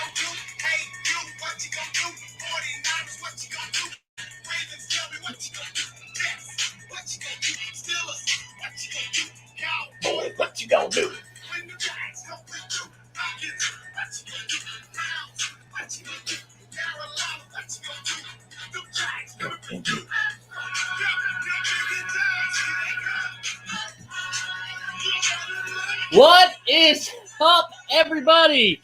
gonna do? Hey, you, what you gonna do? 49ers, what you gonna do? Ravens, tell me what you gonna do? Jets, what you gonna do? Steelers, what you gonna do? Cowboys, what you gonna do? When the Jags come through, Falcons, what you gonna do? Browns, what you gonna do? Carolina, what you gonna do? The Jags coming through. What is up, everybody?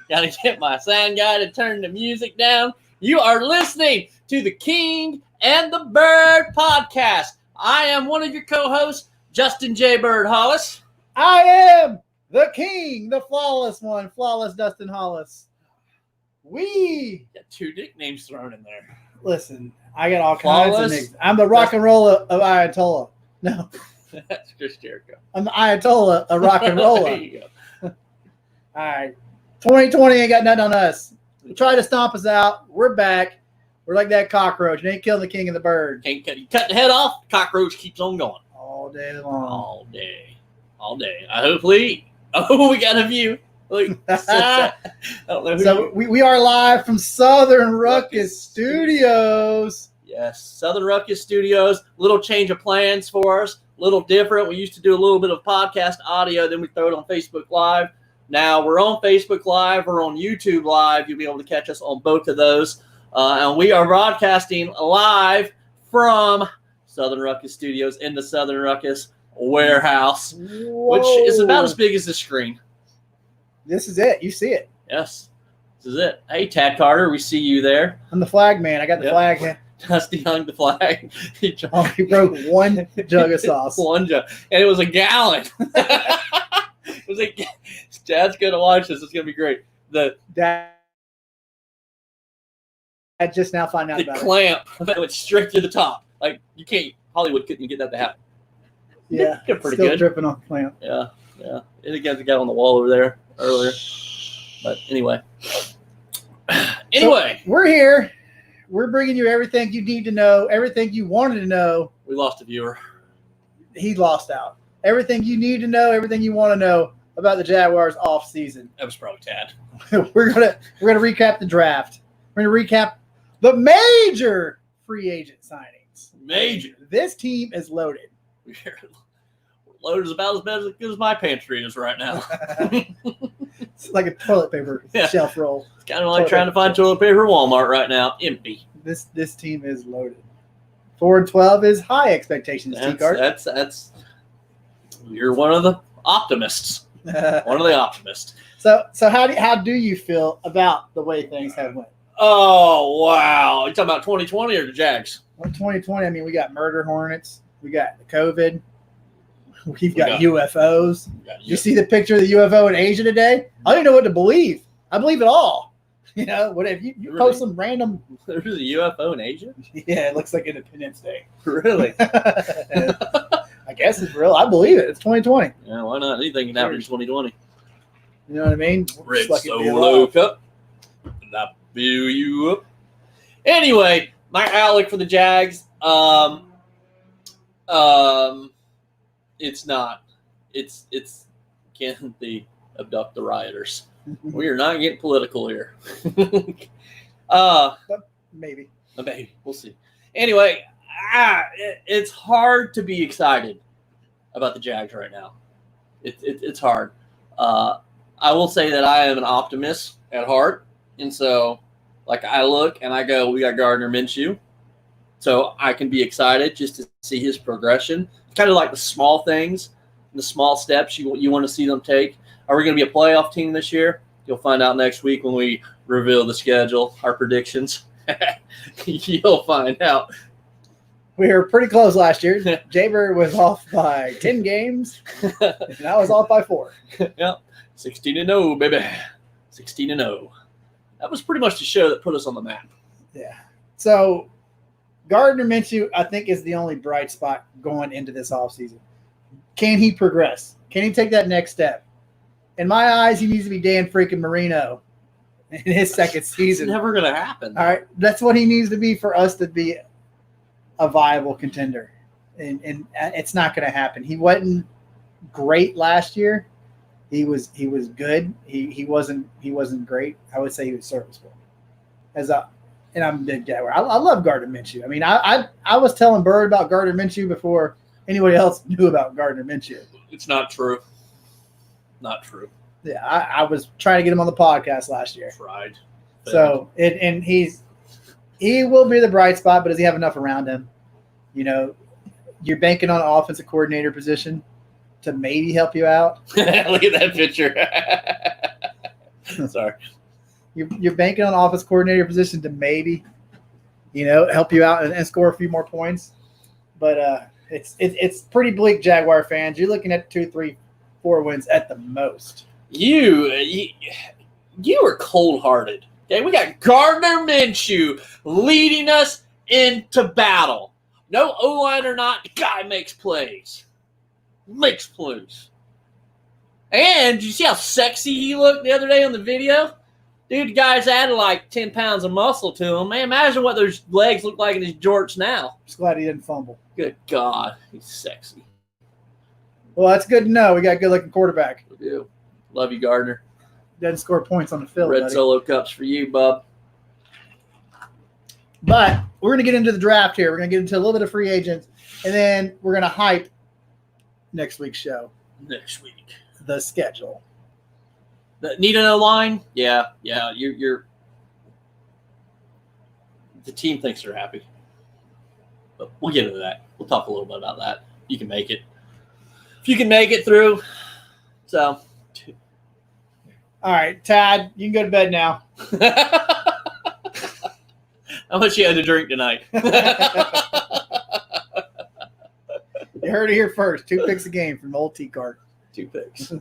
Gotta get my sound guy to turn the music down. You are listening to the King and the Bird podcast. I am one of your co-hosts, Justin J. Bird Hollis. I am the king, the flawless one, flawless Dustin Hollis. We Got two nicknames thrown in there. listen. I got all kinds Flawless? of nicknames. I'm the rock and roll of Ayatollah. No, That's Chris Jericho. I'm the Ayatollah of rock and roll. There All you go. right, 2020 ain't got nothing on us. They try to stomp us out. We're back. We're like that cockroach. It ain't killing the king and the bird Can't cut, you cut the head off, the cockroach keeps on going. all day long. All day. All day. Hopefully. Oh, we got a view. Look, I don't know who So we are live from Southern Ruckus Studios. Yes, Southern Ruckus Studios. Little change of plans for us. Little different. We used to do a little bit of podcast audio, then we throw it on Facebook Live. Now we're on Facebook Live. We're on YouTube Live. You'll be able to catch us on both of those. And we are broadcasting live from Southern Ruckus Studios in the Southern Ruckus warehouse, which is about as big as this screen. This is it. You see it. Yes, this is it. Hey, Tad Carter, we see you there. I'm the flag man. I got the Yep. flag. Dusty hung the flag. He Oh, he broke one jug of sauce. One jug, and it was a gallon. It was like, Dad's gonna watch this. It's gonna be great. The I just now find out about clamp that went straight to the top. Like you can't. Hollywood couldn't get that to happen. it. Yeah, They're pretty still good. dripping off the clamp. Yeah. And again, the guy on the wall over there earlier. But anyway. So, we're here. We're bringing you everything you need to know, everything you wanted to know. We lost a viewer. He lost out. Everything you need to know, everything you want to know about the Jaguars off season. That was probably Tad. we're gonna recap the draft. We're gonna recap the major free agent signings. Major. This team is loaded. Loaded is about as good as my pantry is right now. It's like a toilet paper Yeah. shelf roll. It's kind of like trying to find toilet paper at Walmart right now. Empty. This team is loaded. 4-12 is high expectations, T-Card. That's you're one of the optimists. One of the optimists. So how do you feel about the way things have went? Oh wow! You talking about 2020 or the Jags? Well, 2020, I mean, we got murder hornets, we got the COVID, we've got UFOs. You see the picture of the UFO in Asia today? I don't even know what to believe. I believe it all. You know, what if you Really? post some random? There's a UFO in Asia? Yeah, it looks like Independence Day. Really? I guess it's real. I believe it. It's 2020. Yeah, why not? Anything can happen in 2020. You know what I mean? Red Just like it be Solo alive. Cup. And I fill you up. Anyway, my outlook for the Jags. It's not. It's can they abduct the rioters? We are not getting political here. Maybe. Maybe we'll see. Anyway, it's hard to be excited about the Jags right now. It's hard. I will say that I am an optimist at heart, and so like I look and I go, we got Gardner Minshew, so I can be excited just to see his progression. Kind of like the small things, the small steps you want to see them take. Are we going to be a playoff team this year? You'll find out next week when we reveal the schedule, our predictions. You'll find out. We were pretty close last year. Jaybird was off by 10 games, and I was off by 4. Yep, 16-0, baby. 16-0. That was pretty much the show that put us on the map. Yeah. So Gardner Minshew, I think, is the only bright spot going into this offseason. Can he progress? Can he take that next step? In my eyes, he needs to be Dan freaking Marino in his second season. It's never going to happen. All right. That's what he needs to be for us to be a viable contender. And it's not going to happen. He wasn't great last year, He was good. He wasn't great. I would say he was serviceable. And I'm a big Jaguar. I love Gardner Minshew. I mean, I was telling Bird about Gardner Minshew before anybody else knew about Gardner Minshew. It's not true. Not true. Yeah, I was trying to get him on the podcast last year. Tried. So and he will be the bright spot, but does he have enough around him? You know, you're banking on an offensive coordinator position to maybe help you out. Look at that picture. Sorry. You're banking on an offense coordinator position to maybe, help you out and score a few more points. But it's pretty bleak, Jaguar fans. You're looking at 2, 3, 4 wins at the most. You are cold-hearted. Okay, we got Gardner Minshew leading us into battle. No O-line or not, the guy makes plays. Makes plays. And did you see how sexy he looked the other day on the video? Dude, the guy's added like 10 pounds of muscle to him. Man, imagine what those legs look like in his jorts now. Just glad he didn't fumble. Good God, he's sexy. Well, that's good to know. We got a good-looking quarterback. We do. Love you, Gardner. Doesn't score points on the field, Red buddy. Solo Cups for you, bub. But we're going to get into the draft here. We're going to get into a little bit of free agents, and then we're going to hype next week's show. Next week. The schedule. Need an O-line? Yeah. You're. The team thinks they're happy, but we'll get into that. We'll talk a little bit about that. You can make it. If you can make it through, so. All right, Tad, you can go to bed now. How much you had to drink tonight? You heard it here first. 2 picks a game from old T-Cart. 2 picks.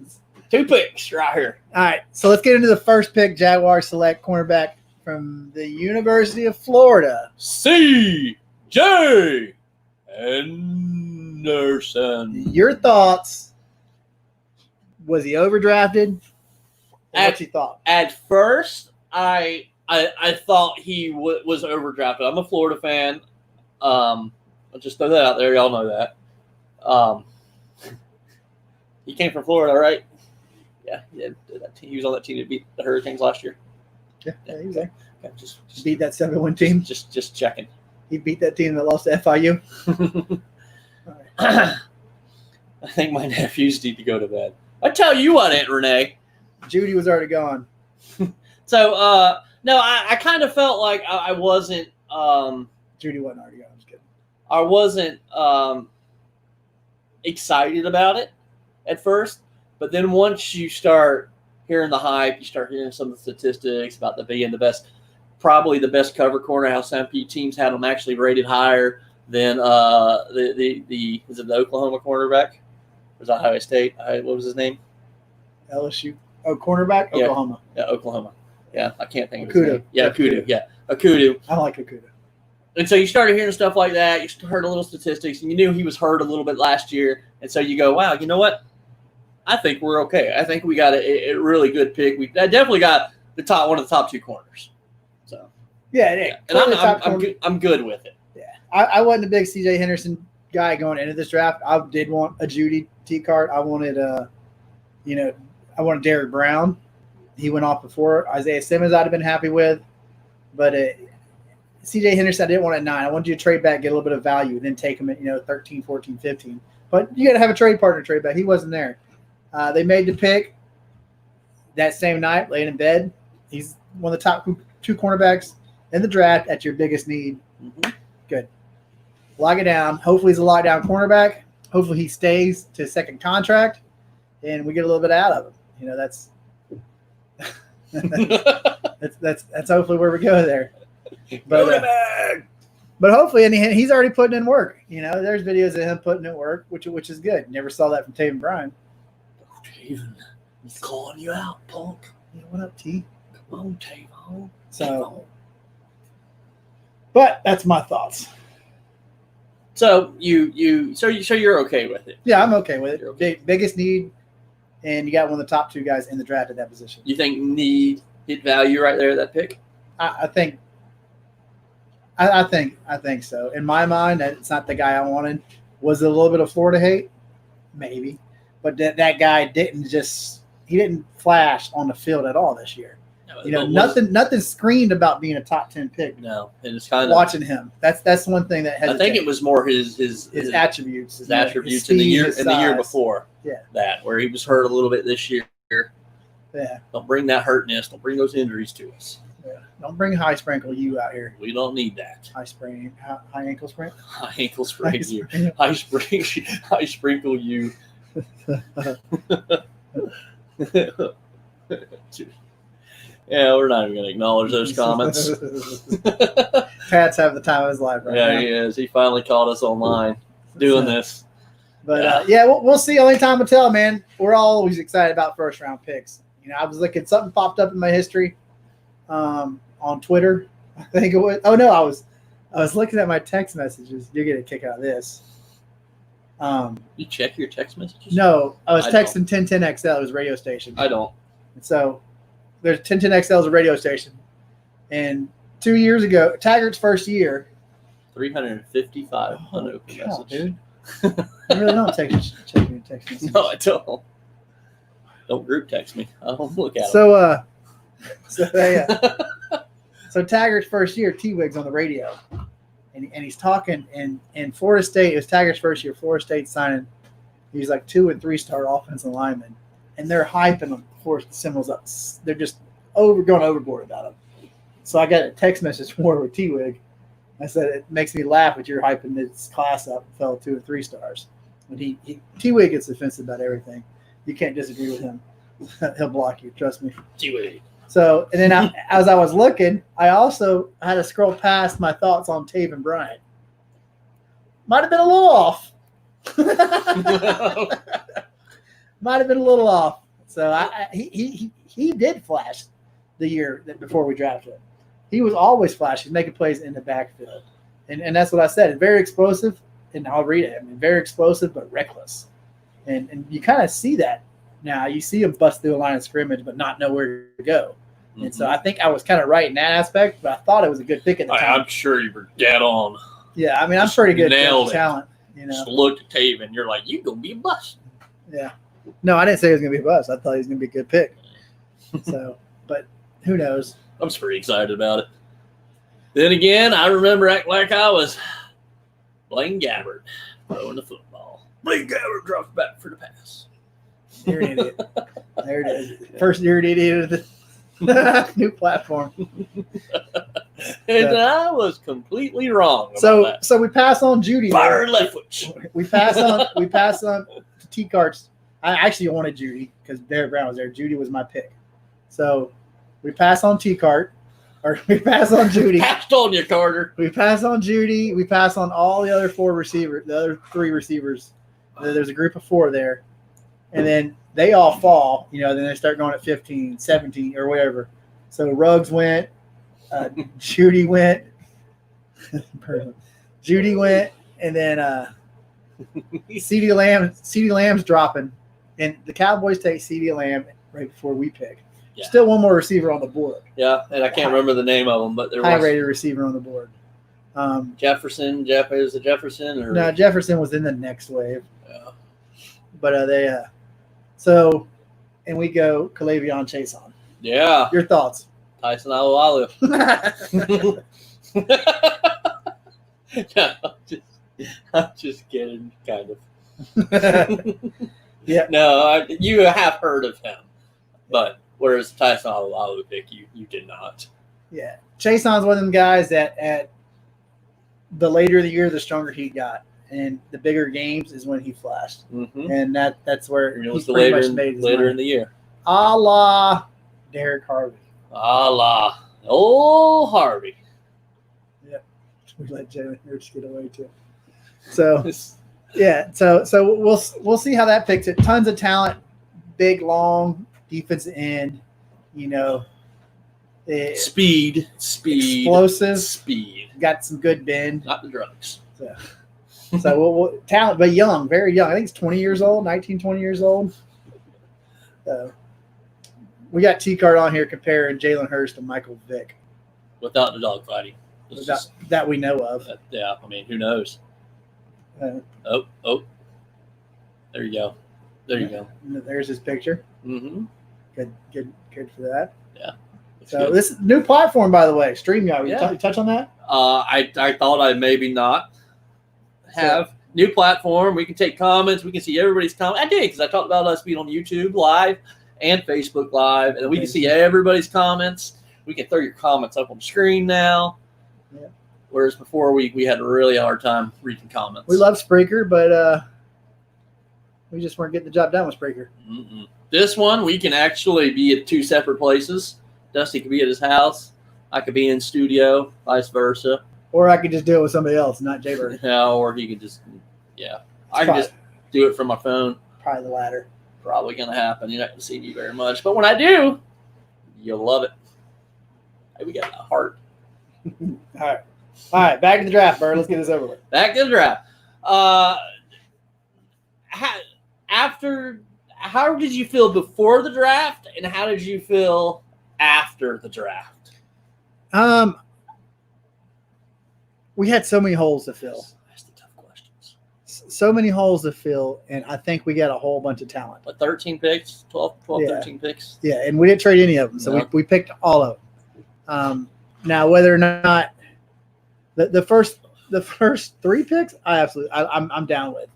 2 picks right here. All right, so let's get into the first pick. Jaguars select cornerback from the University of Florida. C.J. Anderson. Your thoughts? Was he overdrafted? What's your thought? At first, I thought he was overdrafted. I'm a Florida fan. I'll just throw that out there. Y'all know that. He came from Florida, right? Yeah. He was on that team that beat the Hurricanes last year. Yeah, he was there. Okay, just Beat that 7-1 team. Just checking. He beat that team that lost to FIU. All right. I think my nephews need to go to bed. I tell you what, Aunt Renee. Judy was already gone. So, no, I kind of felt like I wasn't. Judy wasn't already gone. I'm just kidding. I wasn't excited about it at first, but then once you start hearing the hype, you start hearing some of the statistics about being probably the best cover corner. How some teams had them actually rated higher than the is it the Oklahoma cornerback? Or was that Ohio State? What was his name? LSU. Oh, cornerback? Yeah. Oklahoma. Yeah, Oklahoma. Yeah, I can't think of Okuda. his name. Yeah, Okuda. Yeah, Okuda. I like Okuda. And so you started hearing stuff like that. You heard a little statistics, and you knew he was hurt a little bit last year. And so you go, wow, you know what? I think we're okay. I think we got a really good pick. We definitely got one of the top 2 corners. So Yeah. and I'm good with it. Yeah, I wasn't a big C.J. Henderson guy going into this draft. I did want a Judy T-Cart. I wanted Derrick Brown. He went off before. Isaiah Simmons I'd have been happy with. But C.J. Henderson, I didn't want at 9. I wanted you to trade back, get a little bit of value, and then take him at 13, 14, 15. But you got to have a trade partner trade back. He wasn't there. They made the pick that same night, laying in bed. He's one of the top 2 cornerbacks in the draft at your biggest need. Mm-hmm. Good. Lock it down. Hopefully he's a lockdown cornerback. Hopefully he stays to his second contract, and we get a little bit out of him. That's that's hopefully where we go there. But hopefully, and he's already putting in work. There's videos of him putting in work, which is good. Never saw that from Taven Bryan. Taven, he's calling you out, punk. Yeah, what up, T? Come on, Taven. So, but that's my thoughts. So you're okay with it? Yeah, I'm okay with it. Okay. Biggest need, and you got one of the top 2 guys in the draft at that position. You think need hit value right there, that pick? I think so. In my mind, it's not the guy I wanted. Was it a little bit of Florida hate? Maybe. But that guy didn't just didn't flash on the field at all this year. Nothing screamed about being a top 10 pick. No, and it's kind of watching him. That's one thing that I think it was more his attributes, his attributes in the year before. Yeah, that where he was hurt a little bit this year. Yeah, don't bring that hurtness. Don't bring those injuries to us. Yeah, don't bring high sprinkle you out here. We don't need that. High ankle sprain. High ankle sprain you. High sprinkle you. Yeah, we're not even going to acknowledge those comments. Pat's having the time of his life right now. Yeah, he is. He finally caught us online doing this. But we'll see. Only time will tell, man. We're always excited about first round picks. I was looking, something popped up in my history on Twitter. I think it was. Oh no, I was looking at my text messages. You're getting a kick out of this. You check your text messages? No, I was texting 1010XL, his radio station. I don't. And so there's 1010XL is a radio station, and 2 years ago, Taggart's first year, 355 unopened messages. Dude. I really don't check your text messages. No, I don't. Don't group text me. I don't look at them. So Taggart's first year, T-Wig's on the radio, and he's talking. And in Florida State, it was Taggart's first year. Florida State signing, he's like 2- and 3-star offensive linemen, and they're hyping him before the Seminoles up. They're just going overboard about him. So I got a text message from with T-Wig. I said, it makes me laugh that you're hyping this class up, fellow 2- and 3 stars. And T-Wig gets offensive about everything. You can't disagree with him. He'll block you. Trust me. T-Wig. So, and then as I was looking, I also had to scroll past my thoughts on Taven Bryant. Might have been a little off. Might have been a little off. So he did flash the year before we drafted him. He was always flashing, making plays in the backfield. And that's what I said. Very explosive, and I'll read it. Very explosive but reckless. And you kind of see that now. You see him bust through a line of scrimmage but not know where to go. And so I think I was kind of right in that aspect, but I thought it was a good pick at the time. I'm sure you were dead on. Yeah, I'm pretty good at talent. Just looked at Taven, you're like, you're going to be a bust. Yeah. No, I didn't say he was going to be a bust. I thought he was going to be a good pick. So, but who knows? I'm just pretty excited about it. Then again, I remember acting like I was Blaine Gabbert throwing the football. Blaine Gabbert drops back for the pass. You're an idiot. There it is. First, you're an idiot of the new platform. And I was completely wrong about that. So we pass on Judy. Fire left foot. We pass on to T-Carts. I actually wanted Judy because Derek Brown was there. Judy was my pick. So we pass on T-Cart. Or we pass on Judy. Passed on you, Carter. We pass on Judy. We pass on all the other 4 receivers, the other 3 receivers. There's a group of 4 there. And then they all fall, then they start going at 15, 17, or whatever. So Ruggs went, Judy went, and then CeeDee Lamb's dropping. And the Cowboys take CeeDee Lamb right before we pick. Yeah. Still one more receiver on the board. Yeah, and I can't remember the name of them, but there was high-rated receiver on the board. Jefferson. Is it Jefferson? Or? No, Jefferson was in the next wave. Yeah. But and we go Kalavion Chason. Yeah. Your thoughts? Tyson Alualu. No, I'm just kidding, kind of. Yeah. No, you have heard of him, but whereas Tyson Alualu pick, you did not. Yeah. Chason's one of them guys that at the later the year, the stronger he got. And the bigger games is when he flashed. Mm-hmm. And that's where he's pretty much made his later in the year. A la Derek Harvey. A la old Harvey. Yeah. We let Jalen Hurts get away too. So yeah, so we'll see how that picks it. Tons of talent, big, long defensive end, speed, explosive, speed. Got some good bend. Not the drugs. So we'll talent, but young, very young. I think he's 20 years old, 19, 20 years old. So we got T-Cart on here comparing Jalen Hurts to Michael Vick. Without the dogfighting. That we know of. Yeah, who knows? Oh. There you go. There you go. There's his picture. Mm-hmm. Good for that. Yeah. So good. this new platform, by the way, StreamYard. Yeah. You touch on that? I thought I'd maybe not have new platform. We can take comments. We can see everybody's comment. I did because I talked about us being on YouTube Live and Facebook Live, and we can see everybody's comments. We can throw your comments up on the screen now. Yeah. Whereas before we had a really hard time reading comments. We love Spreaker, but we just weren't getting the job done with Spreaker. Mm-mm. This one, we can actually be at 2 separate places. Dusty could be at his house. I could be in studio, vice versa. Or I could just do it with somebody else, not Jaybird. Yeah, or he could just, I can just do it from my phone. Probably the latter. Probably going to happen. You're not going to see me very much. But when I do, you'll love it. Hey, we got a heart. All right. Back to the draft, Bird. Let's get this over with. Back to the draft. How did you feel before the draft, and how did you feel after the draft? We had so many holes to fill. That's the tough questions. So many holes to fill, and I think we got a whole bunch of talent. What, 13 picks? 12, 13 picks? Yeah, and we didn't trade any of them, so No. we picked all of them. Now, whether or not the first 3 picks, I'm down with.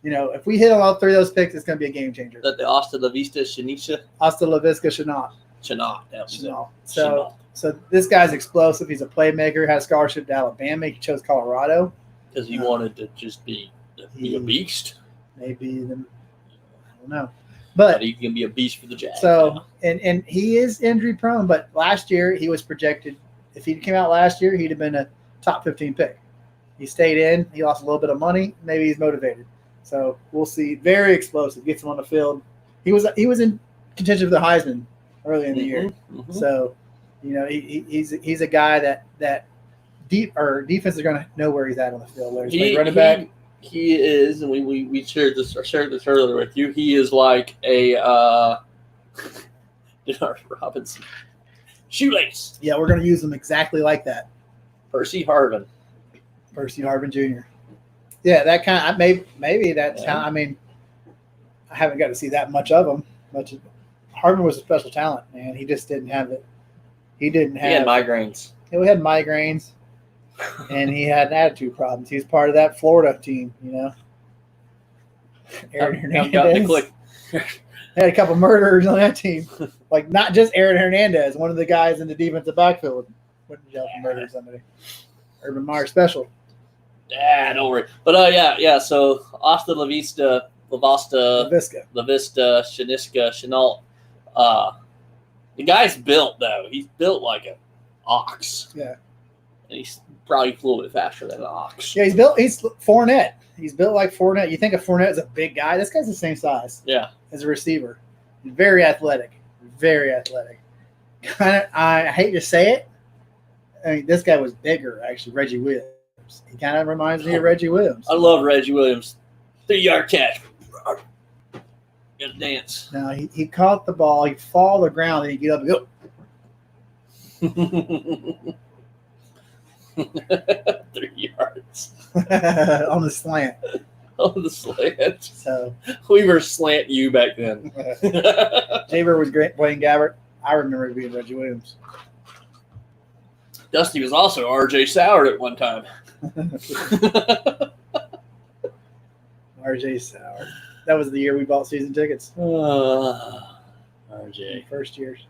If we hit on all 3 of those picks, it's going to be a game changer. That the Hasta la Vista Shanisha? Hasta la Vista Chanel. Chanel. That was it. So this guy's explosive. He's a playmaker. Had a scholarship to Alabama. He chose Colorado Because he wanted to just be a beast. Maybe then I don't know, But but he can be a beast for the Jags. so and he is injury prone. But last year he was projected. If he came out last year, he'd have been a top 15 pick. He stayed in. He lost a little bit of money. Maybe he's motivated. So we'll see. Very explosive. Gets him on the field. He was in contention for the Heisman early in the year. Mm-hmm. So, he's a guy that defense is going to know where he's at on the field. Whether he's running back. He is, and we shared this earlier with you. He is like a Denard Robinson shoelace. Yeah, we're going to use him exactly like that. Percy Harvin Jr. Yeah, that kind of maybe that's Yeah. how. I mean, I haven't got to see that much of him. Harvin was a special talent, man. He just didn't have it. He didn't have. He had migraines. He had migraines, and he had attitude problems. He was part of that Florida team, Aaron Got the Hernandez click. had a couple murderers on that team. Like not just Aaron Hernandez, one of the guys in the defensive backfield went to jail for murdering somebody. Urban Meyer special. Yeah, don't worry. But yeah. So Hasta la Vista, Visca. La Vista, Shaniska, Chenault. The guy's built though. He's built like an ox. Yeah. And he's probably a little bit faster than an ox. Yeah, he's Fournette. He's built like Fournette. You think of Fournette as a big guy. This guy's the same size. Yeah. As a receiver. He's very athletic. Very athletic. I hate to say it. I mean, this guy was bigger, actually, Reggie Williams. He kind of reminds me of Reggie Williams. I love Reggie Williams. 3-yard catch. Got to dance. Now, he caught the ball. He'd fall to the ground, and he'd get up and go. 3 yards. On the slant. On the slant. So We were slant you back then. Jaybird was great playing Gabbert. I remember being Reggie Williams. Dusty was also R.J. Sauer at one time. RJ Sauer. That was the year we bought season tickets. R.J. First years.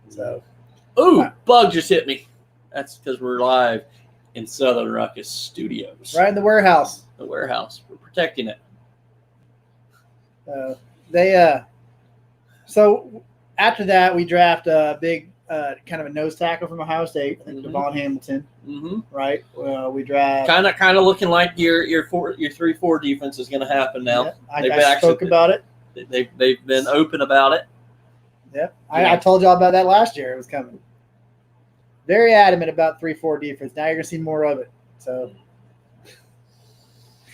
So Ooh, bug just hit me. That's because we're live in Southern Ruckus Studios. right in the warehouse. The warehouse. We're protecting it. So after that, we draft a big kind of a nose tackle from Ohio State, I think Mhm. Devon Hamilton, Mm-hmm. right? We draft. Kind of looking like your 3-4 defense is going to happen now. Yeah, They've I spoke actually- about it. They've been open about it. Yep, I told y'all about that last year. It was coming. Very adamant about 3-4 defense. Now you're gonna see more of it. So,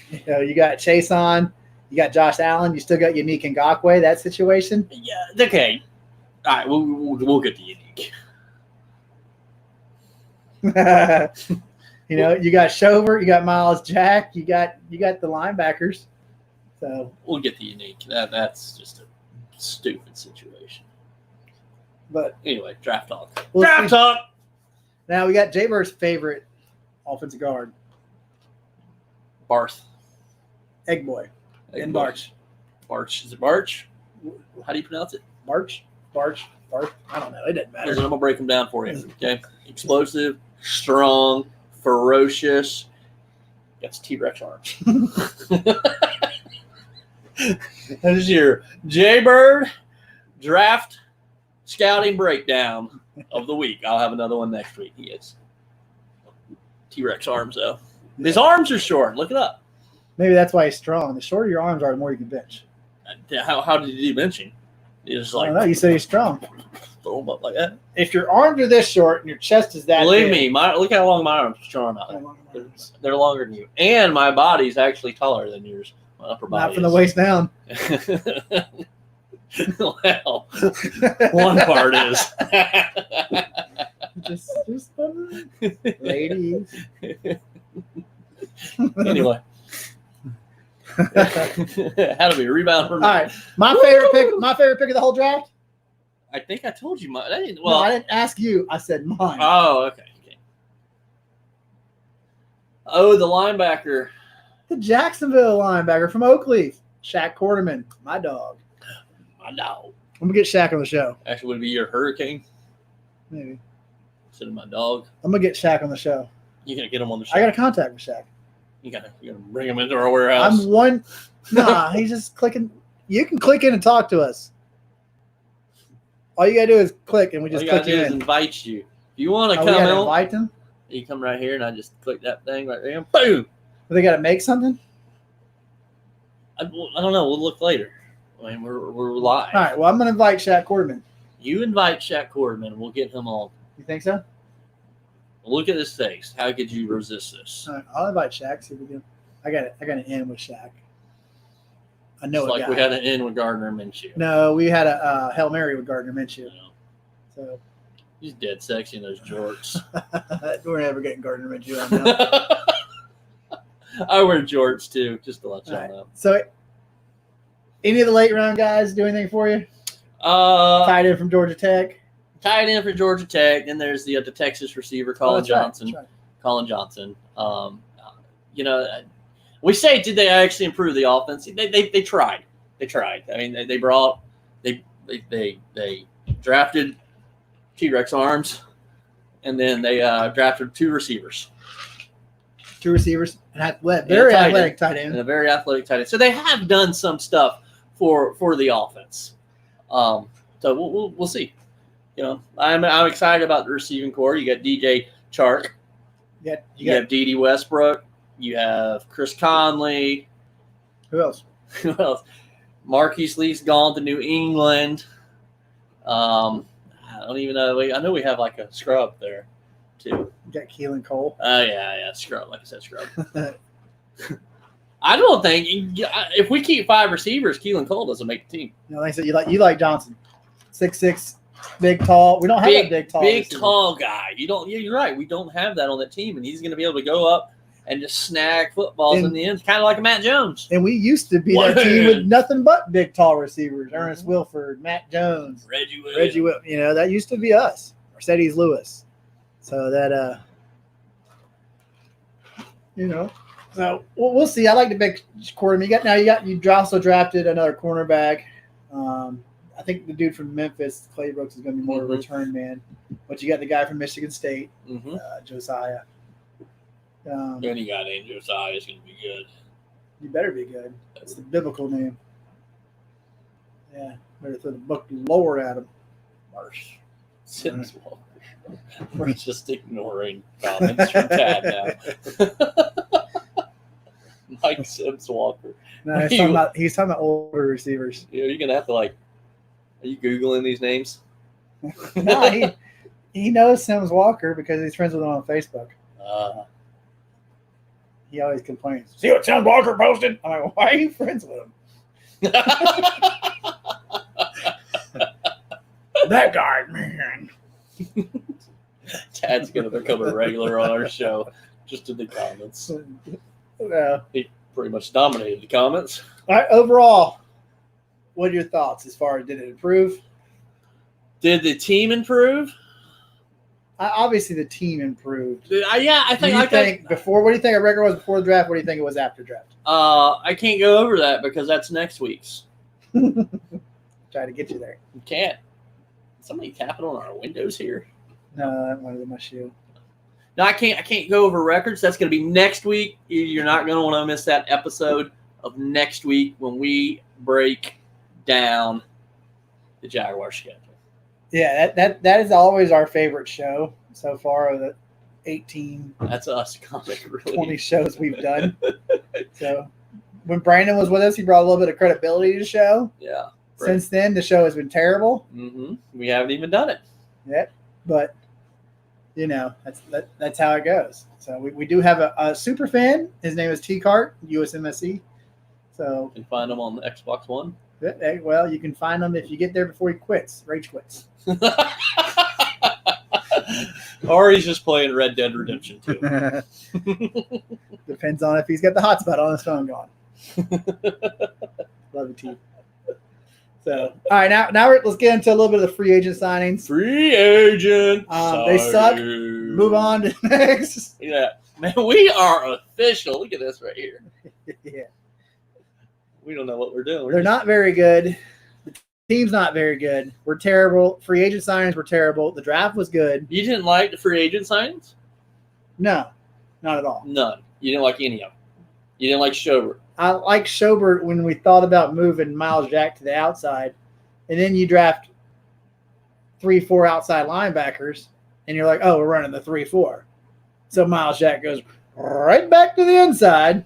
you got Chase on, you got Josh Allen, you still got Unique Ngakoue. That situation. Yeah. Okay. All right. We'll get to Unique. You got Shover, you got Miles Jack, you got the linebackers. So we'll get the unique. That's just a stupid situation. But anyway, draft talk. We'll see. Talk. Now we got Jay Bird's favorite offensive guard, Barth. Egg Boy. And Barch. Barch. Is it Barch? How do you pronounce it? Barch. I don't know. It doesn't matter. I'm going to break them down for you. Okay. Explosive, strong, ferocious. That's T-Rex arms. That is your Jaybird draft scouting breakdown of the week. I'll have another one next week. He is T-Rex arms, though. His arms are short. Look it up. Maybe that's why he's strong. The shorter your arms are, the more you can bench. How did you bench him? He's like, I don't know. You said he's strong. Throw him up like that. If your arms are this short and your chest is that Believe big, me, look how long my arms are. They're longer than you. And my body's actually taller than yours. My upper body not from the waist down. Well, one part is. just ladies. Anyway. How do we rebound from? All right, my favorite pick of the whole draft. I think I told you mine. I didn't ask you. I said mine. Oh, okay. Oh, the linebacker. The Jacksonville linebacker from Oakleaf, Shaq Quarterman, my dog. I know. I'm gonna get Shaq on the show. Actually, would it be your hurricane Maybe. instead of my dog? I'm gonna get Shaq on the show. You gonna get him on the show? I got a contact with Shaq. You gonna bring him into our warehouse? I'm one. Nah, he's just clicking. You can click in and talk to us. All you gotta do is click, and we just click you in. Invite you. If you want to We come gotta in, invite them. you come right here, and I just click that thing right there, and boom. But they gotta make something. I don't know. We'll look later. I mean, we're live. All right. Well, I'm gonna invite Shaq Quarterman. You invite Shaq Quarterman, and we'll get him on. You think so? Look at his face. How could you resist this? All right, I'll invite Shaq. See if we can. I got an in with Shaq. I know It's like we had an in with Gardner Minshew. No, we had a Hail Mary with Gardner Minshew. So he's dead sexy in those jorts. We're never getting Gardner Minshew on now. I wear jorts too, just to let y'all Right. know. So, any of the late round guys do anything for you? Tight end from Georgia Tech. Tight end for Georgia Tech. Then there's the Texas receiver, Colin Johnson. Right. Colin Johnson. We say, did they actually improve the offense? They tried. They tried. I mean, they drafted T-Rex arms, and then they drafted two receivers. Two receivers, and very athletic tight end. And a very athletic tight end. So they have done some stuff for the offense. So we'll see. I'm excited about the receiving core. You got DJ Chark. You have Dede Westbrook. You have Chris Conley. Who else? Who else? Marquise Lee's gone to New England. I don't even know. I know we have like a scrub there, too. You got Keelan Cole. Yeah, scrub. Like I said, scrub. I don't think if we keep 5 receivers, Keelan Cole doesn't make the team. No, like I said, you like Johnson, 6'6", big, tall. We don't have a big, tall. Big, tall guy. You're right. We don't have that on the team, and he's going to be able to go up and just snag footballs in the end, kind of like a Matt Jones. And we used to be that team with nothing but big, tall receivers. Ernest Wilford, Matt Jones, Reggie Williams. That used to be us. Mercedes Lewis. So that, so we'll see. I like the big quarterback. You also drafted another cornerback. I think the dude from Memphis, Clay Brooks, is going to be more of a return man. But you got the guy from Michigan State, Josiah. Any guy named Josiah is going to be good. You better be good. That's the biblical name. Yeah, better throw the book lower at him. Marsh. Sims Walker. We're just ignoring comments from Tad now. Mike Sims Walker. No, he's talking about older receivers. You're going to have to are you Googling these names? No, he knows Sims Walker because he's friends with him on Facebook. He always complains. See what Sims Walker posted? I'm like, why are you friends with him? That guy, man. Tad's going to become a regular on our show just in the comments. Yeah. He pretty much dominated the comments. All right, overall, what are your thoughts as far as did it improve? Did the team improve? Obviously, the team improved. Yeah, I think. What do you think a record was before the draft? What do you think it was after draft? I can't go over that because that's next week's. Try to get you there. You can't. Somebody tapping on our windows here. No, that might have been my shoe. No, I can't go over records. That's going to be next week. You're not going to want to miss that episode of next week when we break down the Jaguars schedule. Yeah, that is always our favorite show so far of the 18. That's us, comic really. 20 shows we've done. So when Brandon was with us, he brought a little bit of credibility to the show. Yeah. Right. Since then, the show has been terrible. Mm-hmm. We haven't even done it. Yeah, but that's how it goes. So we do have a super fan. His name is T Cart, USMSC. So You can find them on the Xbox One. Well, you can find him if you get there before he quits. Rage quits. Or he's just playing Red Dead Redemption 2. Depends on if he's got the hotspot on his phone going. Love you, T. So, all right, now let's get into a little bit of the free agent signings. Free agent. They suck. Move on to next. Yeah, man, we are official. Look at this right here. Yeah, we don't know what we're doing. they're not very good. The team's not very good. We're terrible. Free agent signings were terrible. The draft was good. You didn't like the free agent signings? No, not at all. None. You didn't like any of them. You didn't like Schobert. I like Schobert when we thought about moving Miles Jack to the outside, and then you draft 3-4 outside linebackers, and you're like, oh, we're running the 3-4. So Miles Jack goes right back to the inside,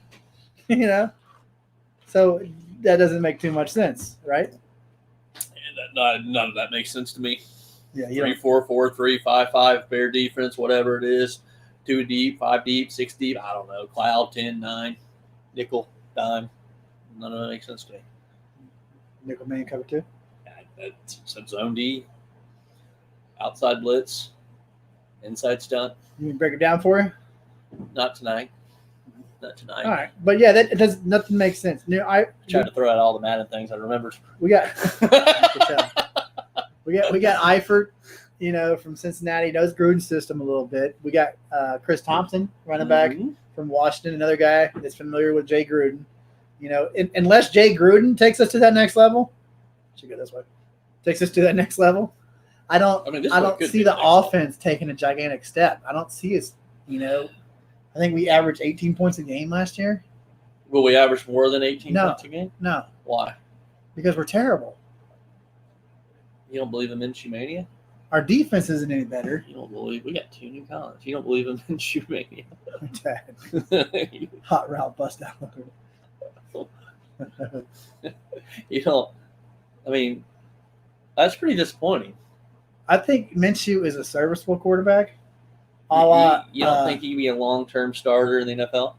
So that doesn't make too much sense, right? None of that makes sense to me. Yeah, 3-4-4, 3-5-5, bear defense, whatever it is. 2 deep, 5 deep, 6 deep. I don't know. Cloud, 10, 9, nickel, dime. None of that makes sense to me. Nickel man cover 2. That's zone D, outside blitz, inside stunt. You can break it down for you? Not tonight. Not tonight. All right, but yeah, that does nothing makes sense. I tried to throw out all the Madden things I remembered. We got we got Eifert, from Cincinnati, knows Gruden's system a little bit. We got Chris Thompson, running back from Washington, another guy that's familiar with Jay Gruden. Unless Jay Gruden takes us to that next level, should go this way. Takes us to that next level. I don't see the offense taking a gigantic step. I don't see us. I think we averaged 18 points a game last year. Will we average more than 18 points a game? No. Why? Because we're terrible. You don't believe in Minshew Mania? Our defense isn't any better. You don't believe we got 2 new college. You don't believe in Minshew Mania? Hot route bust out. You don't. I mean, that's pretty disappointing. I think Minshew is a serviceable quarterback. You don't think he could be a long-term starter in the NFL?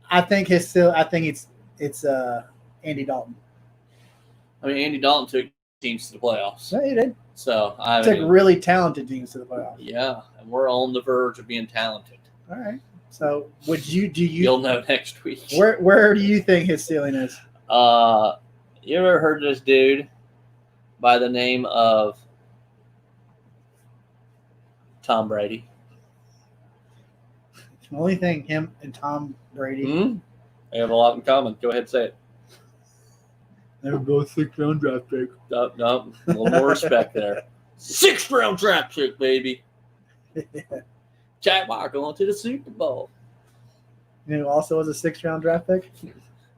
I think it's Andy Dalton. I mean, Andy Dalton took teams to the playoffs. Yeah, he did. So took really talented teams to the playoffs. Yeah, and we're on the verge of being talented. All right. So You'll know next week. Where do you think his ceiling is? You ever heard of this dude by the name of Tom Brady? The only thing him and Tom Brady They have a lot in common. Go ahead and say it. They were both 6th-round draft pick. No, a little more respect there. 6th-round draft pick, baby. Jaguars going to the Super Bowl. You know who also was a 6th-round draft pick?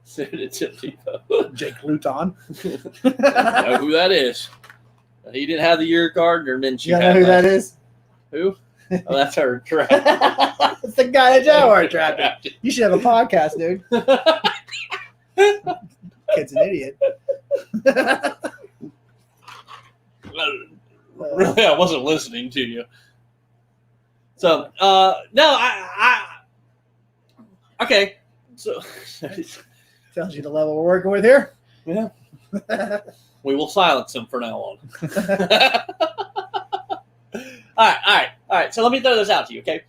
Suited Tim Tebow. Jake Luton. I know who that is. He didn't have the year card, or Minshew. You know who that is? Who? Oh, that's our draft. It's the guy that Jaguar drafted. You should have a podcast, dude. Kid's an idiot. Really, I wasn't listening to you. So, no, okay. So, tells you the level we're working with here. Yeah. We will silence him from now on. All right. So let me throw this out to you, okay?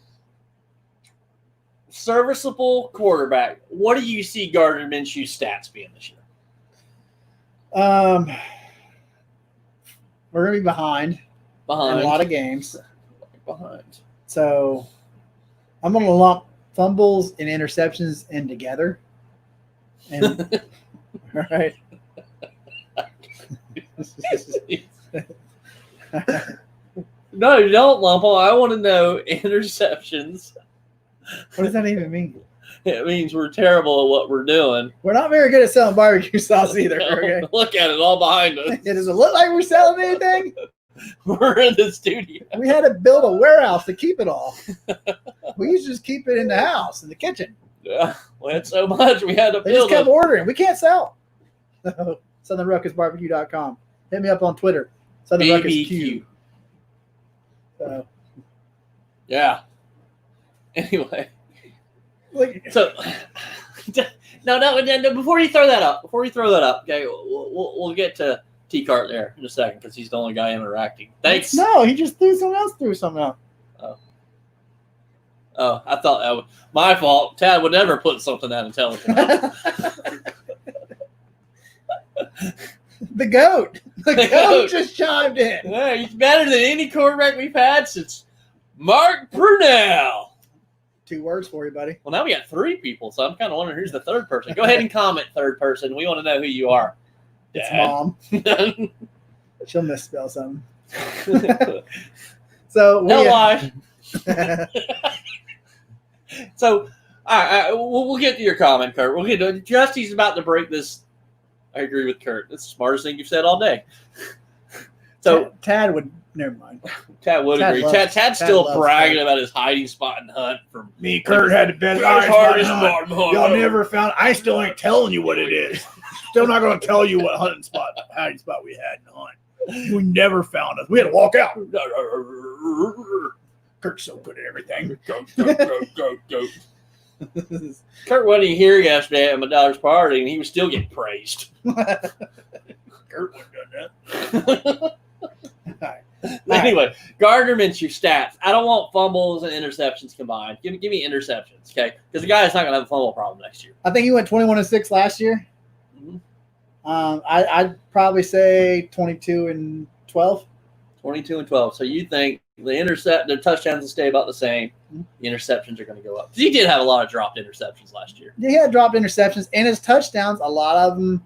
serviceable quarterback. What do you see Gardner Minshew's stats being this year? We're gonna be behind in a lot of games. Behind. So I'm gonna lump fumbles and interceptions in together. And all right. No, you don't lump them. I want to know interceptions. What does that even mean? It means we're terrible at what we're doing. We're not very good at selling barbecue sauce either. Okay. Look at it all behind us. Does it look like we're selling anything? We're in the studio. We had to build a warehouse to keep it all. We used to just keep it in the house, in the kitchen. Yeah, we had so much we had to They just build kept it. ordering. We can't sell. SouthernRuckusBarbecue.com. Hit me up on Twitter. Southern Ruckus Q. So, Yeah. Anyway. like, So, no, before you throw that up, okay, we'll get to T-Cart there in a second because he's the only guy interacting. Thanks. no, he just threw something else. Oh, I thought that was my fault. Tad would never put something that intelligent up. The GOAT. The GOAT just chimed in. Yeah, he's better than any quarterback we've had since Mark Brunell. 2 words for you, buddy. Well, now we got 3 people, so I'm kind of wondering who's the third person. Go ahead and comment third person. We want to know who you are. It's Dad. Mom. She'll misspell something. So No lie. So, all right, we'll get to your comment, Kurt. We'll get to it. Justy's about to break this. I agree with Kurt. It's the smartest thing you've said all day. So Tad would. Never mind. Tad would Tad agree. loves- Tad's still Tad loves bragging Kurt. about his hiding spot and hunt from Me and Kurt had the best hardest spot. spot. Y'all never found. I still ain't telling you what it is. Still not going to tell you what hiding spot we had in the hunt. We never found us. We had to walk out. Kurt's so good at everything. Go. Kurt wasn't even here yesterday at my daughter's party, and he was still getting praised. Kurt wouldn't have done that. Anyway, Gardner Minshew stats. I don't want fumbles and interceptions combined. Give me interceptions, okay? Because the guy's not going to have a fumble problem next year. I think he went 21-6 last year. Mm-hmm. I'd probably say 22-12. 22-12. So you think the touchdowns will stay about the same. The interceptions are going to go up. He did have a lot of dropped interceptions last year. Yeah, he had dropped interceptions, and his touchdowns, a lot of them,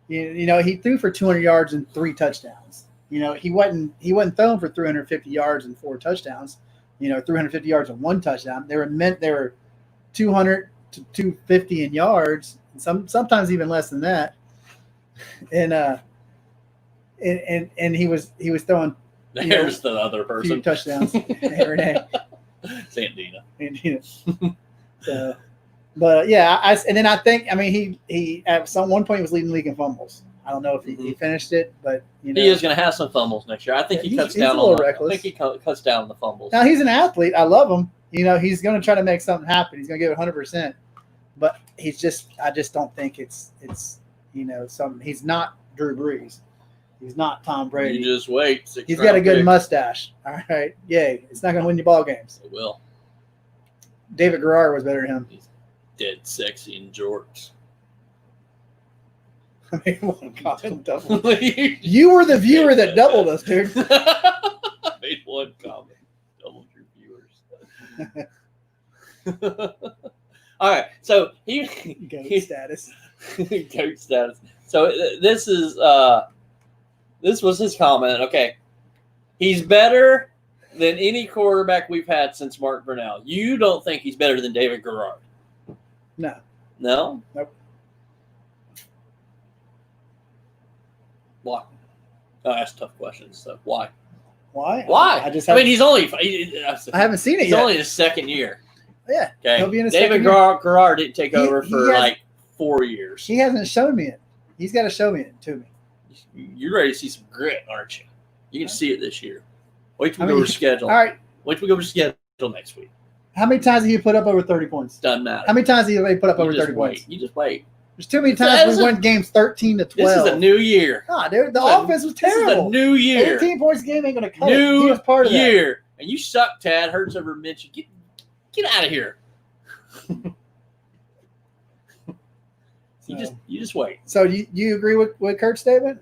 you know, he threw for 200 yards and 3 touchdowns. You know, he wasn't throwing for 350 yards and 4 touchdowns. You know, 350 yards and 1 touchdown. They were 200 to 250 in yards, and sometimes even less than that. And he was throwing. There's the other a few person. touchdowns every day. Santina. So, but yeah, I think he at one point he was leading the league in fumbles. I don't know if he finished it, but you know He is going to have some fumbles next year. I think he cuts he's down a little on. reckless. I think he cuts down on the fumbles. Now he's an athlete. I love him. You know, he's going to try to make something happen. He's going to give it 100%. But I just don't think it's you know he's not Drew Brees. He's not Tom Brady. You just wait. He's got a good mustache. All right, yay! It's not going to win you ball games. It will. David Garrard was better than him. He's dead sexy in jorts. I mean, one comment double. You were the viewer that doubled us, dude. I made one comment. Doubled your viewers. All right, so Goat status. Goat status. So this was his comment. Okay, he's better than any quarterback we've had since Mark Brunell. You don't think he's better than David Garrard? No. No? Nope. Why? Oh, that's tough questions. So why? Why? Why? I mean, he's only. I haven't seen it He's yet. only his second year. Yeah. Okay. He'll be in his David second year. Garrard didn't take over He for has- like 4 years. He hasn't shown me it. He's got to show me it to me. You're ready to see some grit, aren't you? You can see it this year. Wait till I we go mean, over schedule. All right. Wait till we go over schedule next week. How many times have you put up over 30 points? Doesn't matter. How many times have you put up over You just 30 wait. points? You just wait. There's too many This times is we a- won games 13-12. This is a new year. Nah, dude, the This is a- offense was This is a terrible. new year. 18 points a game ain't going to cut it. He New was part of that. year. And you suck, Tad. Hurts over Mitch. Get out of here. You just wait. So do you agree with Kurt's statement?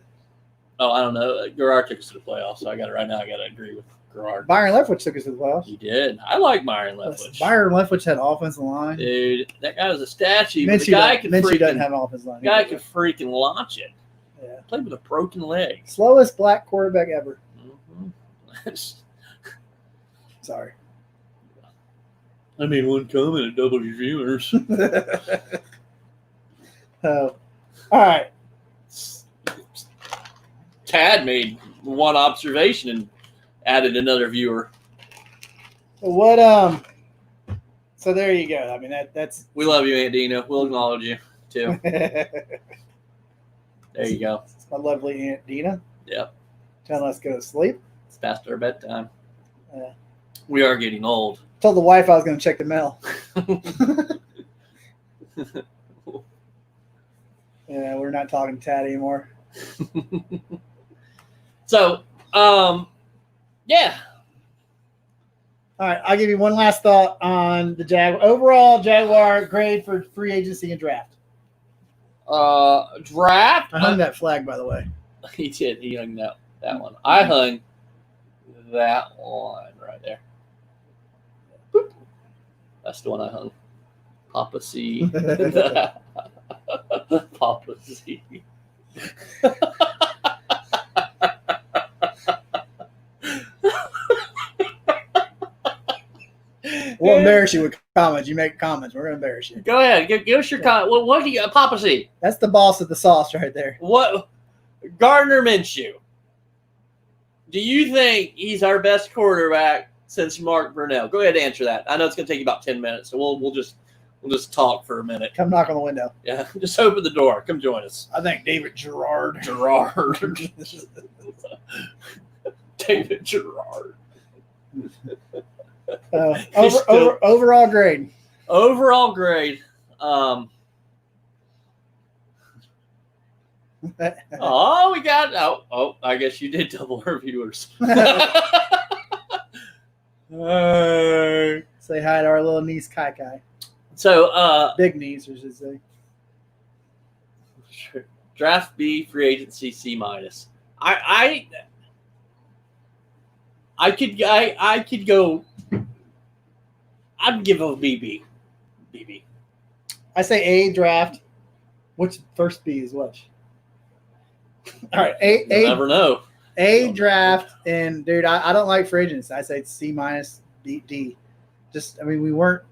Oh, I don't know. Gerard took us to the playoffs, so I got it right now. I got to agree with Gerard. Byron Leftwich took us to the playoffs. He did. I like Byron Leftwich. Byron Leftwich had offensive line. Dude, that guy was a statue. Minshew, The guy could doesn't have an offensive line. guy could freaking launch it. Yeah. Played with a broken leg. Slowest black quarterback ever. Mm-hmm. Sorry. I made one comment at W viewers. All right. Tad made one observation and added another viewer. What? So there you go. I mean, that's. We love you, Aunt Dina. We'll acknowledge you too. There you go. It's my lovely Aunt Dina. Yep. Telling us to go to sleep. It's past our bedtime. Yeah. We are getting old. Told the wife I was going to check the mail. Yeah, we're not talking to Tad anymore. So, yeah. All right, I'll give you one last thought on the overall Jaguar grade for free agency and draft. Draft. I hung that flag, by the way. He did. He hung that one. I hung that one right there. Boop. That's the one I hung. Papa C. Papa C. We'll embarrass you with comments. You make comments. We're going to embarrass you. Go ahead. Give us your comment. What do you Papa C? That's the boss of the sauce right there. What? Gardner Minshew. Do you think he's our best quarterback since Mark Brunell? Go ahead and answer that. I know it's going to take you about 10 minutes, so we'll just talk for a minute. Come knock on the window. Yeah, just open the door. Come join us. I think David Gerard. David Gerard. Overall grade. Overall grade. We got. I guess you did double our viewers. Say hi to our little niece Kai Kai. So, big niece, I should say. Draft B, free agency C minus. I could go. I'd give a BB. BB. I say A draft. Which first B is which? All right, A. Never know. A draft, and dude, I don't like free agents. I say C minus D. Just, I mean, we weren't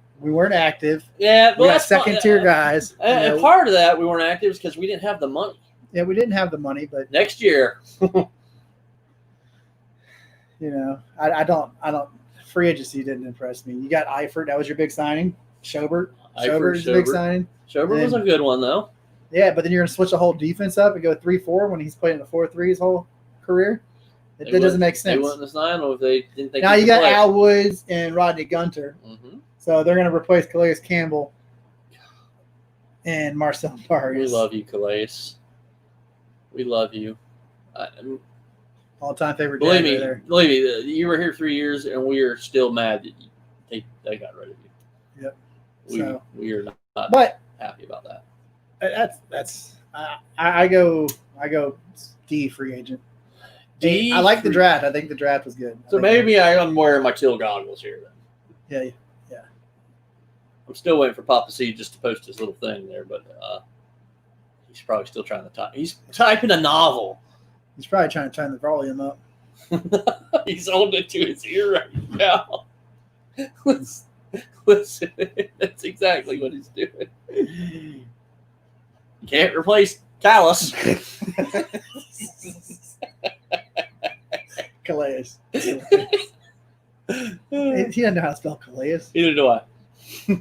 active. Yeah, we got second tier guys. And part of that we weren't active because we didn't have the money. Yeah, we didn't have the money, but next year. I don't. Free agency didn't impress me. You got Eifert. That was your big signing. Schobert was a big signing. Schobert was a good one, though. Yeah, but then you're going to switch the whole defense up and go 3-4 when he's played in the 4-3 his whole career. That doesn't make sense. They wouldn't have signed him if they didn't think. Now you got Al Woods and Rodney Gunter. Mm-hmm. So they're going to replace Calais Campbell and Marcel Vargas. We love you, Calais. We love you. All-time favorite. Believe me, you were here 3 years, and we are still mad that they got rid of you. Yep. We are not happy about that. That's I go D free agent. D. I like the draft. I think the draft was good. So maybe I'm wearing my teal goggles here then. Yeah. I'm still waiting for Papa C just to post his little thing there, but he's probably still trying to type. He's typing a novel. He's probably trying to turn the volume up. He's holding it to his ear right now. Listen, that's exactly what he's doing. You can't replace Callus. Calais. He doesn't know how to spell Calais. Neither do I. Here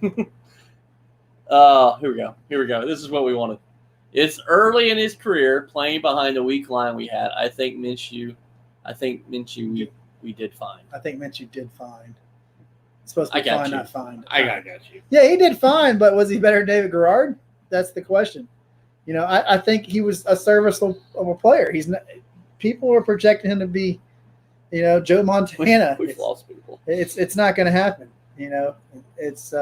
we go. This is what we wanted. It's early in his career, playing behind the weak line we had. I think Minshew, we did fine. I think Minshew did fine. It's supposed to be fine, not fine. I got you. Yeah, he did fine, but was he better than David Garrard? That's the question. I think he was a serviceable player. He's not. People are projecting him to be, Joe Montana. We've lost people. It's not going to happen. It's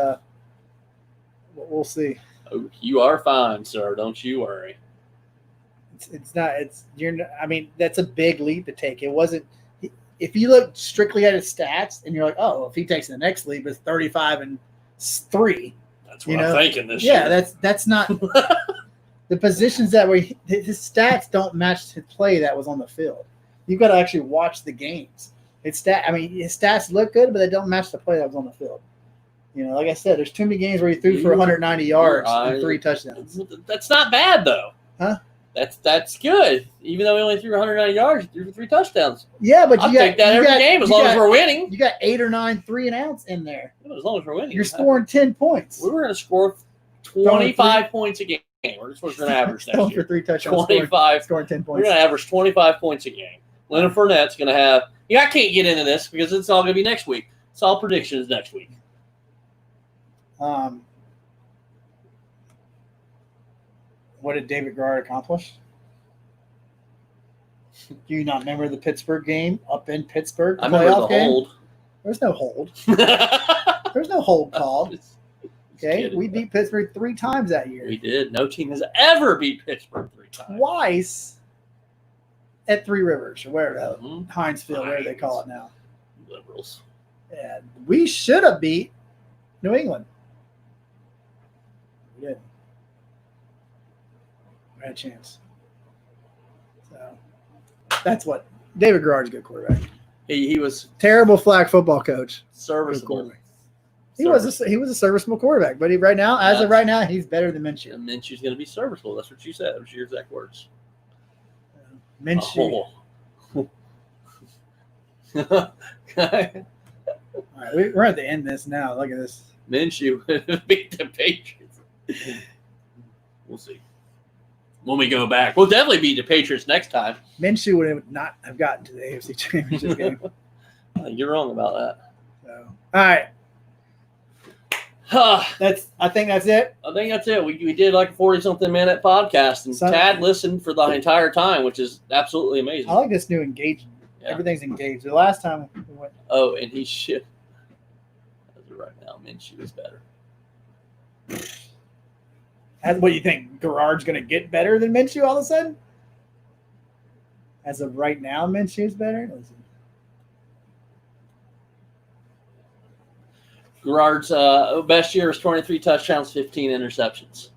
We'll see. Oh, you are fine, sir. Don't you worry. It's not. I mean, that's a big leap to take. It wasn't. If you look strictly at his stats, and you're like, oh, if he takes the next leap, it's 35-3. That's what I'm thinking this year. Yeah, that's not the positions that his stats don't match his play that was on the field. You've got to actually watch the games. His stats look good, but they don't match the play that was on the field. Like I said, there's too many games where he threw for 190 yards and 3 touchdowns. That's not bad, though. Huh? That's good. Even though he only threw 190 yards, he threw for 3 touchdowns. Yeah, but I'll take that every game as long as we're winning. You got 8 or 9 3-and-outs in there. As long as we're winning. You're scoring 10 points. We were going to score 25 points a game. We're supposed to average next year. For 3 touchdowns. 25. Scoring 10 points. We're going to average 25 points a game. Leonard Fournette's going to have – I can't get into this because it's all going to be next week. It's all predictions next week. What did David Garrard accomplish? Do you not remember the Pittsburgh game up in Pittsburgh? I remember the hold. There's no hold. There's no hold called. Okay, we beat Pittsburgh 3 times that year. We did. No team has ever beat Pittsburgh 3 times. Twice at Three Rivers or wherever, Heinz Field, whatever they call it now. Liberals. And we should have beat New England. We didn't. We had a chance. So that's what David Garrard's a good quarterback. He was terrible flag football coach. Serviceable. He was a serviceable quarterback, but as of right now, he's better than Minshew. And Minshew's going to be serviceable. That's what you said. Those are your exact words. Minshew. Oh. All right, we're at the end of this now. Look at this. Minshew beat the Patriots. We'll see. When we go back, we'll definitely beat the Patriots next time. Minshew would not have gotten to the AFC Championship game. You're wrong about that. So, all right. I think that's it. I think that's it. We did like a 40-something minute podcast, and Tad listened for the entire time, which is absolutely amazing. I like this new engagement. Yeah. Everything's engaged. The last time we went. Oh, and he should. As of right now, Minshew is better. What do you think? Garrard's going to get better than Minshew all of a sudden? As of right now, Minshew's better? Garrard's best year was 23 touchdowns, 15 interceptions.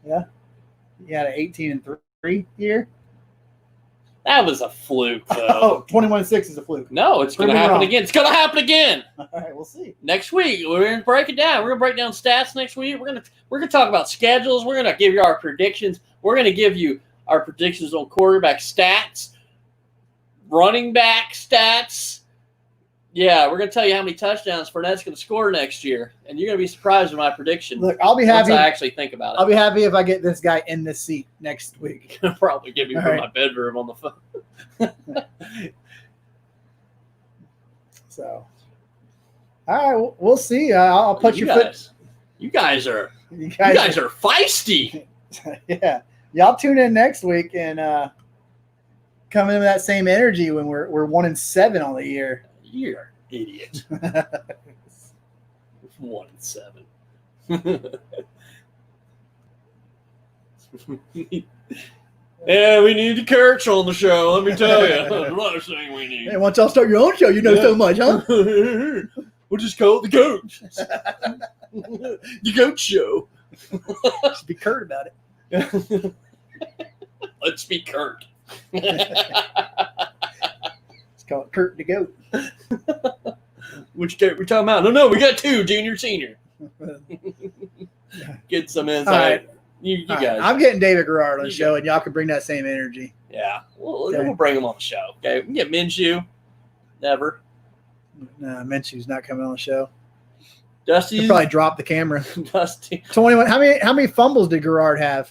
Yeah. He had an 18-3 year. That was a fluke, though. 21-6 is a fluke. No, it's going to happen again. It's going to happen again. All right, we'll see. Next week, we're going to break it down. We're going to break down stats next week. We're going to talk about schedules. We're going to give you our predictions. We're going to give you our predictions on quarterback stats, running back stats. Yeah, we're going to tell you how many touchdowns Fournette's going to score next year, and you're going to be surprised with my prediction. Look, I'll be happy. Once I actually think about it. I'll be happy if I get this guy in this seat next week. He'll probably give me from my bedroom on the phone. So, all right, we'll see. I'll put your foot. You guys are feisty. Yeah, y'all tune in next week and come in with that same energy when we're 1-7 on the year. You're an idiot. 1-7. Yeah, we need the Kirks on the show. Let me tell you, that's another thing we need. Hey, once y'all start your own show, you know so much, huh? We'll just call it the Goat. The Goat Show. Let's be Kurt about it. Let's be Kurt. Call it Kurt the Goat. Which Kurt we talking about? No, we got 2, junior, senior. Get some insight. Right. You guys. I'm getting David Garrard on the show, and y'all can bring that same energy. Yeah, we'll bring him on the show. Okay, we can get Minshew. Never. No, Minshew's not coming on the show. Dusty probably dropped the camera. Dusty. 21. How many fumbles did Garrard have?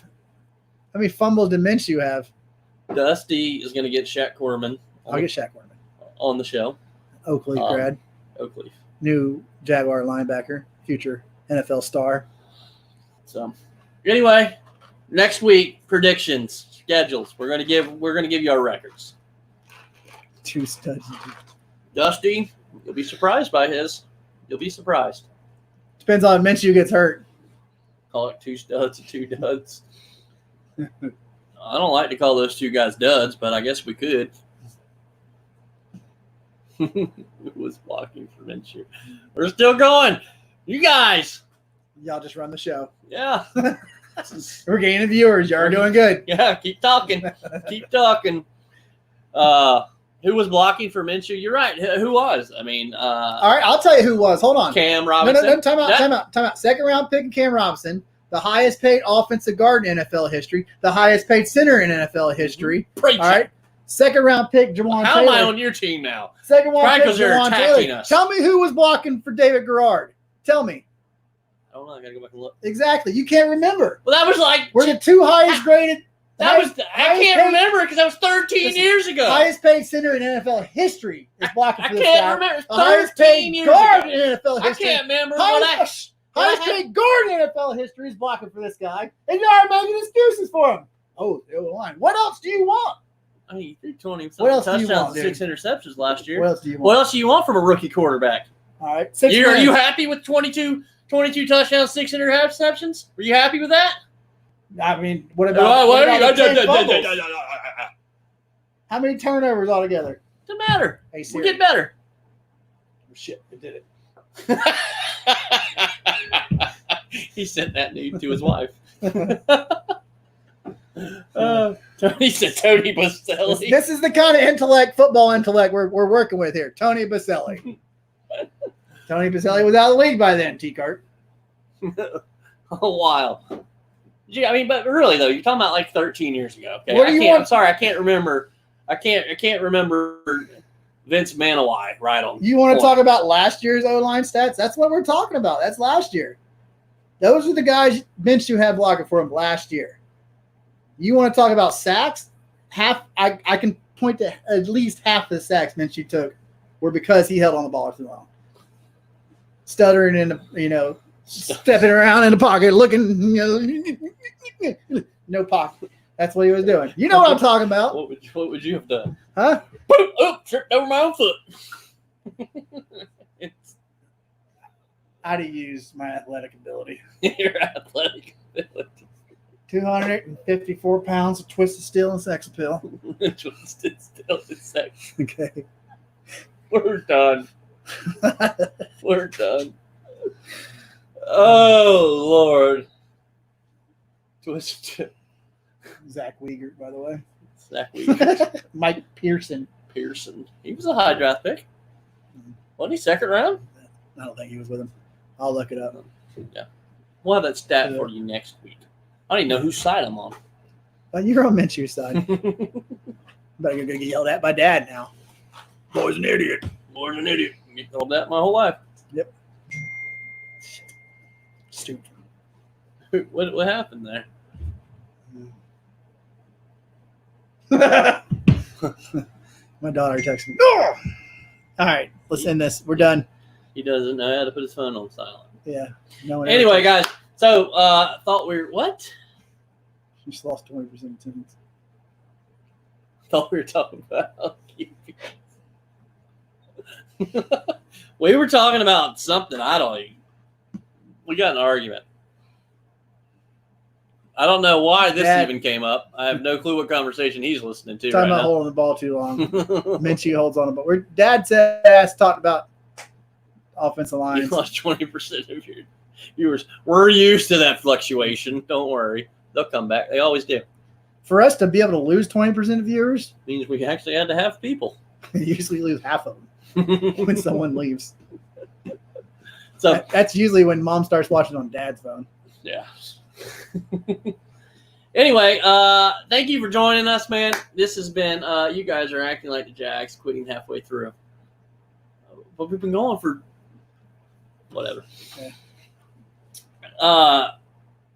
How many fumbles did Minshew have? Dusty is going to get Shaq Quarterman. I'll get Shaq Quarterman on the show. Oakleaf grad. Oakleaf. New Jaguar linebacker, future NFL star. So, anyway, next week predictions, schedules. We're gonna give you our records. 2 studs. Dusty, you'll be surprised by his. You'll be surprised. Depends on if Minshew gets hurt. Call it 2 studs and 2 duds. I don't like to call those 2 guys duds, but I guess we could. Who was blocking for Minshew? We're still going. You guys. Y'all just run the show. Yeah. We're gaining viewers. Y'all are doing good. Yeah, keep talking. Keep talking. Who was blocking for Minshew? You're right. Who was? I mean, all right, I'll tell you who was. Hold on. Cam Robinson. No, time out. Second round pick, Cam Robinson, the highest paid offensive guard in NFL history, the highest paid center in NFL history. Preach all right. Second round pick, Jawan How Taylor. am I on your team now? Second round pick, they're Jawan attacking Taylor. us. Tell me who was blocking for David Garrard. Tell me. I don't know. I gotta go back and look. Exactly. You can't remember. Well, that was like We're the 2 highest graded. I can't remember because that was 13 years ago. Highest paid center in NFL history is blocking I for this can't guy. remember. The highest 13 paid years guard ago. in NFL I history. can't remember Highest paid guard in NFL history is blocking for this guy, and you are making excuses for him. Oh, the line. What else do you want? I mean, he threw 20 What else do you touchdowns want, and 6 interceptions last year. What else do you want? What else do you want from a rookie quarterback? All right. Are you happy with 22 touchdowns, 6 interceptions? Were you happy with that? I mean, what about the 10 fumbles? Doesn't How many turnovers altogether? matter. Hey, We'll get better. Oh, shit, it did it. He sent that nude to his wife. Tony said Tony Baselli. This is the kind of football intellect we're working with here. Tony Baselli. Tony Baselli was out of the league by then, T-Cart. A while. Yeah, I mean, but really though, you're talking about like 13 years ago. Okay, What do you want? I'm sorry, I can't remember. I can't remember Vince Manawai right on. You want to talk about last year's O-line stats? That's what we're talking about. That's last year. Those are the guys Minshew had blocking for him last year. You want to talk about sacks? I can point to at least half the sacks Minshew took were because he held on the ball too long. Stuttering in stepping around in the pocket, looking, no pocket. That's what he was doing. You know what I'm talking about. What would you have done? Huh? Oh, tripped over my own foot. I'd have used my athletic ability. Your athletic ability. 254 pounds of twisted steel and sex appeal. Twisted steel and sex. Okay. We're done. We're done. Oh, Lord. Twisted. Zach Wiegert, by the way. Zach Wiegert. Mike Pearson. He was a high draft pick. Wasn't he second round? I don't think he was with him. I'll look it up. Yeah. We'll have that stat for you next week. I don't even know whose side I'm on. Well, you're on Minshew's side. Better go get yelled at by Dad now. Boy's an idiot. Boy's an idiot. You told that my whole life. Yep. Stupid. What happened there? My daughter texted me. No! All right, let's end this. We're done. He doesn't know how to put his phone on silent. Yeah. No one. Anyway, guys. So thought we were what? You just lost 20% attendance. Thought we were talking about. We were talking about something. I don't even. We got an argument. I don't know why this even came up. I have no clue what conversation he's listening to. Talking about holding the ball too long. Minshew holds on, but Dad said talked about offensive lines. You lost 20% of your viewers. We're used to that fluctuation. Don't worry, they'll come back. They always do. For us to be able to lose 20% of viewers Means we actually had to have people. we usually lose half of them when someone leaves. So that's usually when Mom starts watching on Dad's phone. Yeah. Anyway, thank you for joining us, man. This has been you guys are acting like the Jags, quitting halfway through. But we've been going for whatever. Yeah.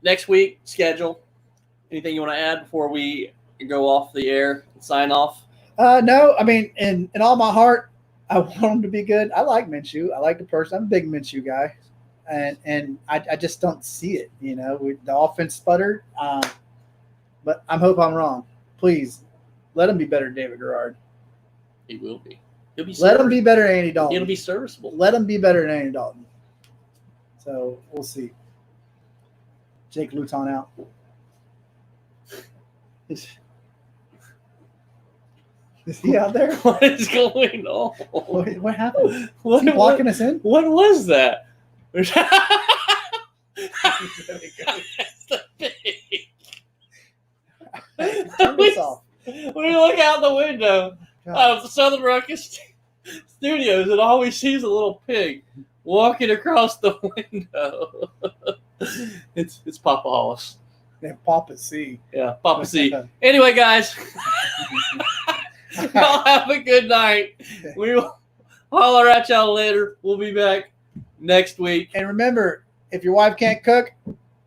Next week, schedule. Anything you want to add before we go off the air and sign off? No, I mean, in all my heart, I want him to be good. I like Minshew. I like the person. I'm a big Minshew guy. And I just don't see it, the offense sputtered. But I hope I'm wrong. Please, let him be better than David Garrard. He will be. He'll be. Let him be better than Andy Dalton. It'll be serviceable. Let him be better than Andy Dalton. So we'll see. Jake Luton out. Is he out there? What is going on? What happened? What, Is he blocking us in? what was that? That's the pig. Turn this off. When you look out the window of the Southern Ruckus Studios, and all we see is a little pig walking across the window. It's Papa Hollis. Yeah, Papa C. Yeah, Papa C. Anyway, guys, y'all have a good night. We will holler at y'all later. We'll be back next week. And remember, if your wife can't cook,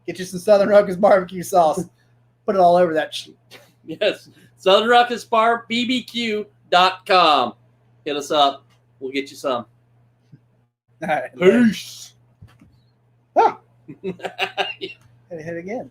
get you some Southern Ruckus barbecue sauce. Put it all over that shit. Yes, Southern Ruckus Bar, BBQ.com. Hit us up. We'll get you some. All right. Peace. Ah. Hit it again.